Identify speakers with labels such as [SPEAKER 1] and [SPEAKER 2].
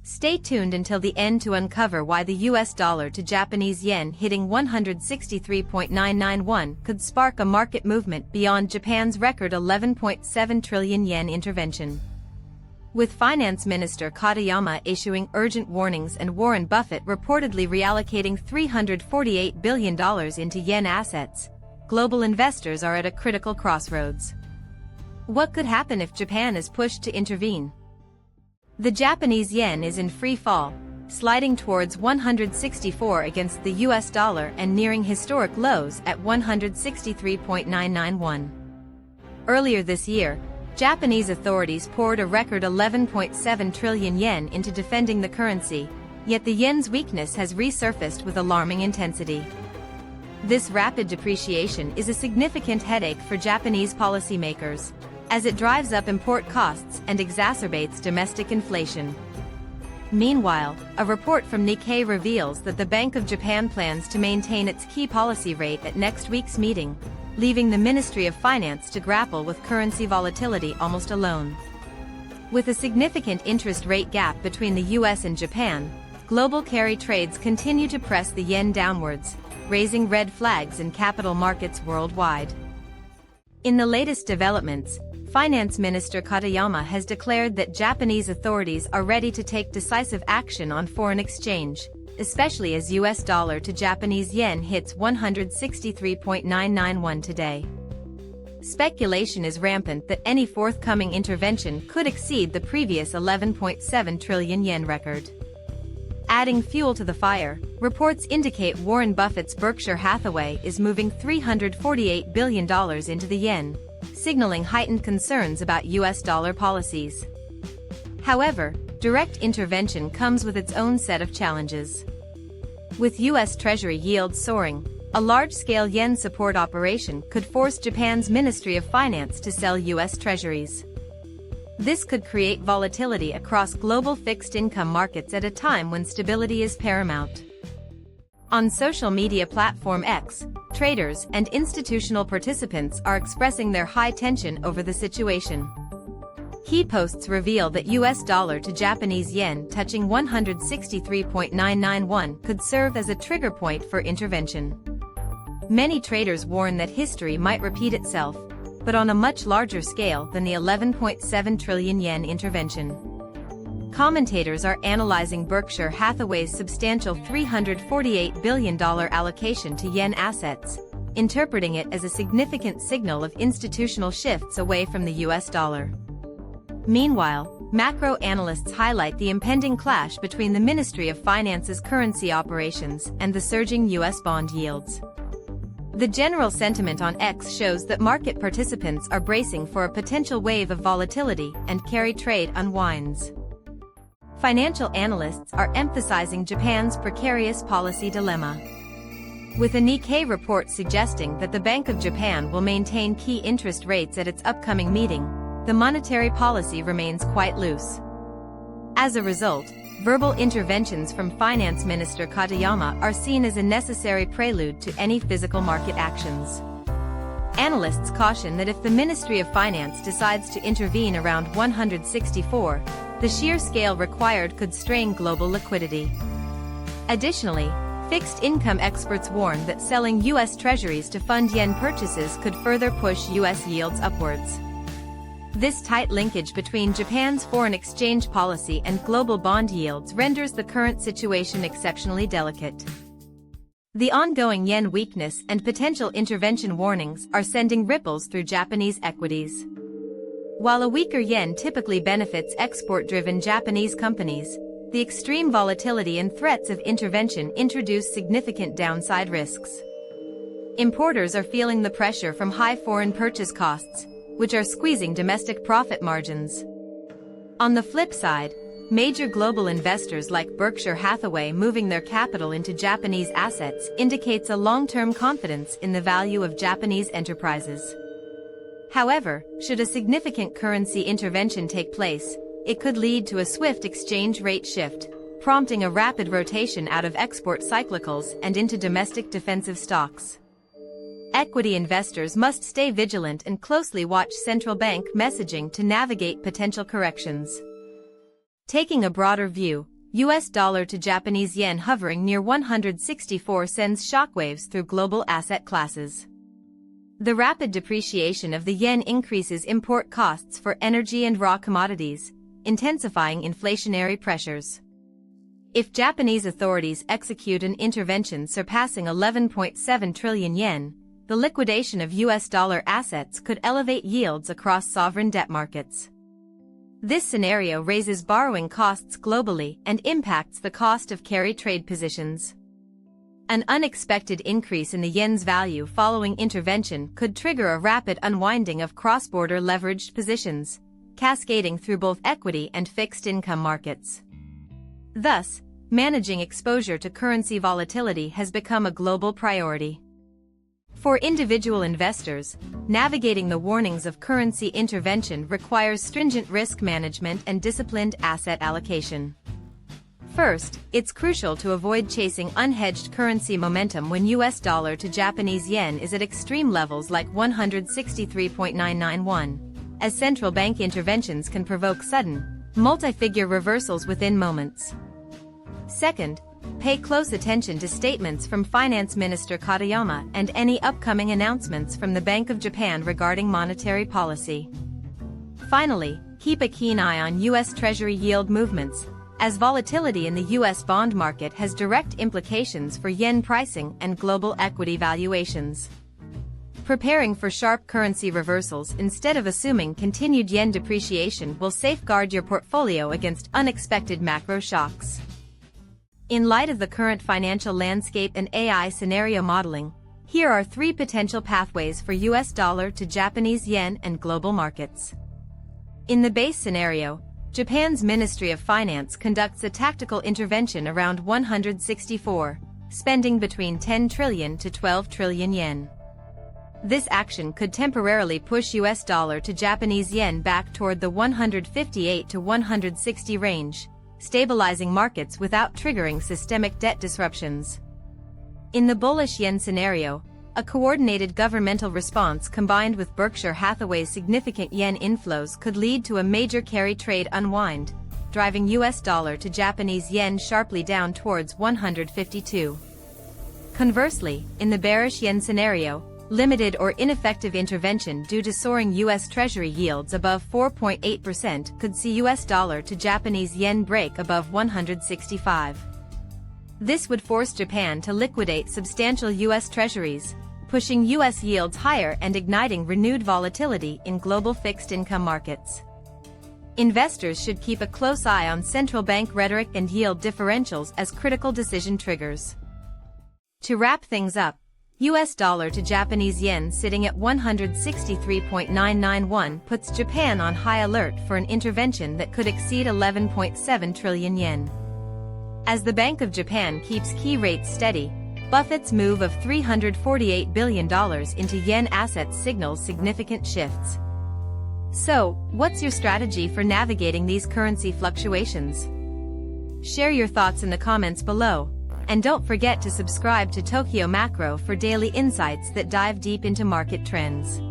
[SPEAKER 1] Stay tuned until the end to uncover why the US dollar to Japanese yen hitting 163.991 could spark a market movement beyond Japan's record 11.7 trillion yen intervention. With Finance Minister Katayama issuing urgent warnings and Warren Buffett reportedly reallocating $348 billion into yen assets, global investors are at a critical crossroads. What could happen if Japan is pushed to intervene? The Japanese yen is in free fall, sliding towards 164 against the US dollar and nearing historic lows at 163.991. Earlier this year, Japanese authorities poured a record 11.7 trillion yen into defending the currency, yet the yen's weakness has resurfaced with alarming intensity. This rapid depreciation is a significant headache for Japanese policymakers, as it drives up import costs and exacerbates domestic inflation. Meanwhile, a report from Nikkei reveals that the Bank of Japan plans to maintain its key policy rate at next week's meeting, leaving the Ministry of Finance to grapple with currency volatility almost alone. With a significant interest rate gap between the US and Japan, global carry trades continue to press the yen downwards, raising red flags in capital markets worldwide. In the latest developments, Finance Minister Katayama has declared that Japanese authorities are ready to take decisive action on foreign exchange, especially as US dollar to Japanese yen hits 163.991 today. Speculation is rampant that any forthcoming intervention could exceed the previous 11.7 trillion yen record. Adding fuel to the fire, reports indicate Warren Buffett's Berkshire Hathaway is moving $348 billion into the yen, signaling heightened concerns about US dollar policies. However, direct intervention comes with its own set of challenges. With US Treasury yields soaring, a large-scale yen support operation could force Japan's Ministry of Finance to sell US Treasuries. This could create volatility across global fixed-income markets at a time when stability is paramount. On social media platform X, traders and institutional participants are expressing their high tension over the situation. Key posts reveal that US dollar to Japanese yen touching 163.991 could serve as a trigger point for intervention. Many traders warn that history might repeat itself, but on a much larger scale than the 11.7 trillion yen intervention. Commentators are analyzing Berkshire Hathaway's substantial $348 billion allocation to yen assets, interpreting it as a significant signal of institutional shifts away from the US dollar. Meanwhile, macro analysts highlight the impending clash between the Ministry of Finance's currency operations and the surging US bond yields. The general sentiment on X shows that market participants are bracing for a potential wave of volatility and carry trade unwinds. Financial analysts are emphasizing Japan's precarious policy dilemma. With a Nikkei report suggesting that the Bank of Japan will maintain key interest rates at its upcoming meeting, the monetary policy remains quite loose. As a result, verbal interventions from Finance Minister Katayama are seen as a necessary prelude to any physical market actions. Analysts caution that if the Ministry of Finance decides to intervene around 164, the sheer scale required could strain global liquidity. Additionally, fixed-income experts warn that selling US Treasuries to fund yen purchases could further push US yields upwards. This tight linkage between Japan's foreign exchange policy and global bond yields renders the current situation exceptionally delicate. The ongoing yen weakness and potential intervention warnings are sending ripples through Japanese equities. While a weaker yen typically benefits export-driven Japanese companies, the extreme volatility and threats of intervention introduce significant downside risks. Importers are feeling the pressure from high foreign purchase costs, which are squeezing domestic profit margins. On the flip side, major global investors like Berkshire Hathaway moving their capital into Japanese assets indicates a long-term confidence in the value of Japanese enterprises. However, should a significant currency intervention take place, it could lead to a swift exchange rate shift, prompting a rapid rotation out of export cyclicals and into domestic defensive stocks. Equity investors must stay vigilant and closely watch central bank messaging to navigate potential corrections. Taking a broader view, US dollar to Japanese yen hovering near 164 sends shockwaves through global asset classes. The rapid depreciation of the yen increases import costs for energy and raw commodities, intensifying inflationary pressures. If Japanese authorities execute an intervention surpassing 11.7 trillion yen, the liquidation of US dollar assets could elevate yields across sovereign debt markets. This scenario raises borrowing costs globally and impacts the cost of carry trade positions. An unexpected increase in the yen's value following intervention could trigger a rapid unwinding of cross-border leveraged positions, cascading through both equity and fixed income markets. Thus, managing exposure to currency volatility has become a global priority. For individual investors, navigating the warnings of currency intervention requires stringent risk management and disciplined asset allocation. First, it's crucial to avoid chasing unhedged currency momentum when US dollar to Japanese yen is at extreme levels like 163.991, as central bank interventions can provoke sudden, multi-figure reversals within moments. Second, pay close attention to statements from Finance Minister Katayama and any upcoming announcements from the Bank of Japan regarding monetary policy. Finally, keep a keen eye on US Treasury yield movements, as volatility in the US bond market has direct implications for yen pricing and global equity valuations. Preparing for sharp currency reversals instead of assuming continued yen depreciation will safeguard your portfolio against unexpected macro shocks. In light of the current financial landscape and AI scenario modeling, here are 3 potential pathways for US dollar to Japanese yen and global markets. In the base scenario, Japan's Ministry of Finance conducts a tactical intervention around 164, spending between 10 trillion to 12 trillion yen. This action could temporarily push US dollar to Japanese yen back toward the 158 to 160 range, stabilizing markets without triggering systemic debt disruptions. In the bullish yen scenario, a coordinated governmental response combined with Berkshire Hathaway's significant yen inflows could lead to a major carry trade unwind, driving US dollar to Japanese yen sharply down towards 152. Conversely, in the bearish yen scenario, limited or ineffective intervention due to soaring US Treasury yields above 4.8% could see US dollar to Japanese yen break above 165. This would force Japan to liquidate substantial US Treasuries, pushing US yields higher and igniting renewed volatility in global fixed income markets. Investors should keep a close eye on central bank rhetoric and yield differentials as critical decision triggers. To wrap things up, US dollar to Japanese yen sitting at 163.991 puts Japan on high alert for an intervention that could exceed 11.7 trillion yen. As the Bank of Japan keeps key rates steady, Buffett's move of $348 billion into yen assets signals significant shifts. So, what's your strategy for navigating these currency fluctuations? Share your thoughts in the comments below, and don't forget to subscribe to Tokyo Macro for daily insights that dive deep into market trends.